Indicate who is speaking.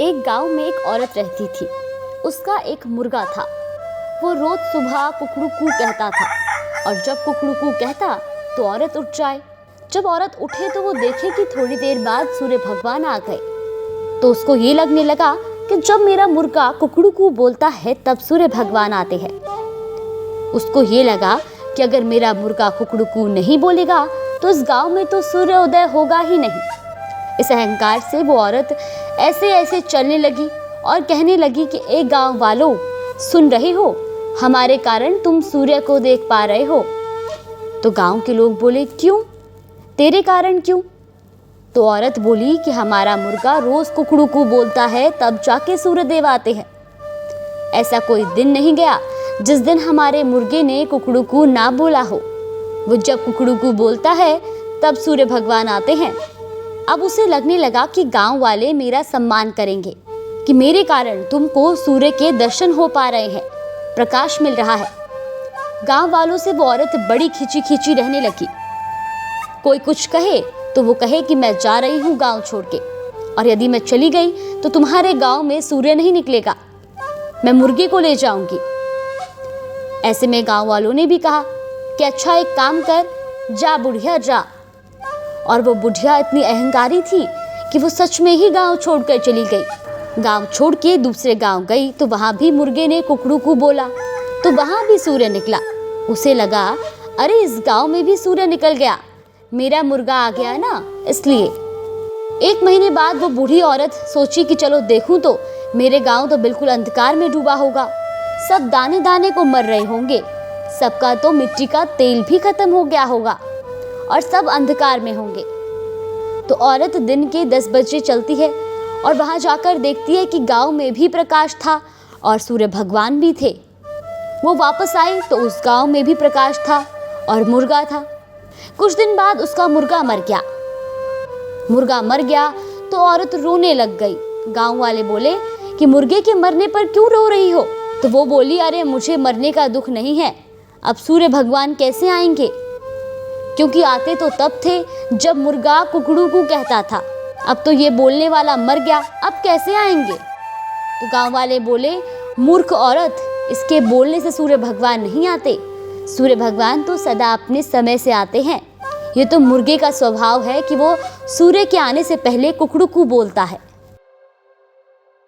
Speaker 1: एक गांव में एक औरत रहती थी। उसका एक मुर्गा था। वो रोज सुबह कुकड़ू-कू कहता था और जब कुकड़ू-कू कहता तो औरत उठ जाए। जब औरत उठे तो वो देखे कि थोड़ी देर बाद सूर्य भगवान आ गए। तो उसको ये लगने लगा कि जब मेरा मुर्गा कुकड़ू-कू बोलता है तब सूर्य भगवान आते हैं। उसको ये लगा कि अगर मेरा मुर्गा कुकड़ू-कू नहीं बोलेगा तो इस गांव में तो सूर्योदय होगा ही नहीं। इस अहंकार से वो औरत ऐसे ऐसे चलने लगी और कहने लगी कि ए गांव वालों, सुन रहे हो, हमारे कारण तुम सूर्य को देख पा रहे हो। तो गांव के लोग बोले, क्यों, तेरे कारण क्यों? तो औरत बोली कि हमारा मुर्गा रोज कुकड़ू-कू बोलता है तब जाके सूर्यदेव आते हैं। ऐसा कोई दिन नहीं गया जिस दिन हमारे मुर्गे ने कुकड़ू-कू ना बोला हो। वो जब कुकड़ू-कू बोलता है तब सूर्य भगवान आते हैं। अब उसे लगने लगा कि गांव वाले मेरा सम्मान करेंगे, कि मेरे कारण तुमको सूर्य के दर्शन हो पा रहे हैं, प्रकाश मिल रहा है। गांव वालों से वो औरत बड़ी खिंची खिंची रहने लगी। कोई कुछ कहे तो वो कहे कि मैं जा रही हूँ गांव छोड़ के, और यदि मैं चली गई तो तुम्हारे गांव में सूर्य नहीं निकलेगा, मैं मुर्गे को ले जाऊंगी। ऐसे में गांव वालों ने भी कहा कि अच्छा एक काम कर, जा बुढ़िया जा। और वो बुढ़िया इतनी अहंकारी थी कि वो सच में ही गांव छोड़कर चली गई। गांव छोड़ के दूसरे गांव गई तो वहां भी मुर्गे ने कुकड़ू-कू बोला तो वहां भी सूर्य निकला। उसे लगा, अरे इस गांव में भी सूर्य निकल गया, मेरा मुर्गा आ गया ना, इसलिए। 1 महीने बाद वो बूढ़ी औरत सोची कि चलो देखूं तो मेरे गांव तो बिल्कुल अंधकार में डूबा होगा, सब दाने दाने को मर रहे होंगे, सबका तो मिट्टी का तेल भी खत्म हो गया होगा और सब अंधकार में होंगे। तो औरत दिन के 10 बजे चलती है और वहां जाकर देखती है कि गांव में भी प्रकाश था और सूर्य भगवान भी थे। वो वापस आई तो उस गांव में भी प्रकाश था और मुर्गा था। कुछ दिन बाद उसका मुर्गा मर गया। मुर्गा मर गया तो औरत रोने लग गई। गांव वाले बोले कि मुर्गे के मरने पर क्यों रो रही हो? तो वो बोली, अरे मुझे मरने का दुख नहीं है, अब सूर्य भगवान कैसे आएंगे, क्योंकि आते तो तब थे जब मुर्गा कुकड़ू-कू कहता था, अब तो ये बोलने वाला मर गया, अब कैसे आएंगे? तो गांव वाले बोले, मूर्ख औरत, इसके बोलने से सूर्य भगवान नहीं आते, सूर्य भगवान तो सदा अपने समय से आते हैं। ये तो मुर्गे का स्वभाव है कि वो सूर्य के आने से पहले कुकड़ू-कू बोलता है।